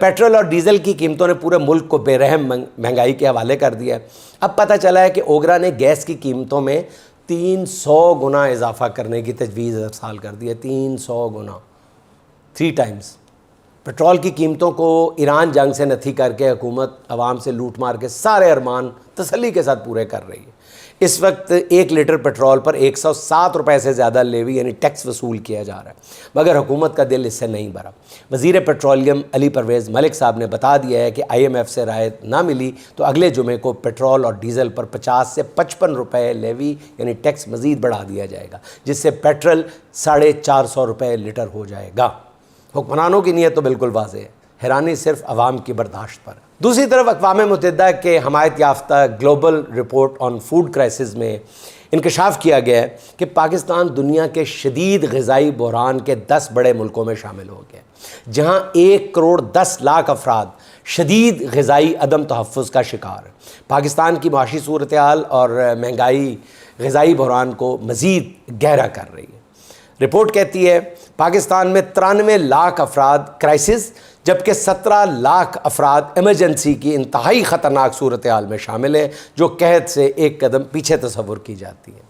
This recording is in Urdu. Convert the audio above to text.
پیٹرول اور ڈیزل کی قیمتوں نے پورے ملک کو بے رحم مہنگائی کے حوالے کر دیا ہے۔ اب پتہ چلا ہے کہ اوگرا نے گیس کی قیمتوں میں 300 گنا اضافہ کرنے کی تجویز ارسال کر دی ہے۔ 300 گنا، 3 ٹائمز۔ پیٹرول کی قیمتوں کو ایران جنگ سے نتھی کر کے حکومت عوام سے لوٹ مار کے سارے ارمان تسلی کے ساتھ پورے کر رہی ہے۔ اس وقت 1 لیٹر پیٹرول پر 107 روپے سے زیادہ لیوی یعنی ٹیکس وصول کیا جا رہا ہے، مگر حکومت کا دل اس سے نہیں بھرا۔ وزیر پیٹرولیم علی پرویز ملک صاحب نے بتا دیا ہے کہ IMF سے رعایت نہ ملی تو اگلے جمعے کو پیٹرول اور ڈیزل پر 50 سے 55 روپے لیوی یعنی ٹیکس مزید بڑھا دیا جائے گا، جس سے پیٹرول 450 روپے لیٹر ہو جائے گا۔ حکمرانوں کی نیت تو بالکل واضح ہے، حیرانی صرف عوام کی برداشت پر ہے۔ دوسری طرف اقوام متحدہ کے حمایت یافتہ global report on food crisis میں انکشاف کیا گیا ہے کہ پاکستان دنیا کے شدید غذائی بحران کے 10 بڑے ملکوں میں شامل ہو گیا ہے، جہاں 1 کروڑ 10 لاکھ افراد شدید غذائی عدم تحفظ کا شکار ہے۔ پاکستان کی معاشی صورتحال اور مہنگائی غذائی بحران کو مزید گہرا کر رہی ہے۔ رپورٹ کہتی ہے پاکستان میں 93 لاکھ افراد کرائسس جبکہ 17 لاکھ افراد ایمرجنسی کی انتہائی خطرناک صورتحال میں شامل ہیں، جو قحط سے ایک قدم پیچھے تصور کی جاتی ہے۔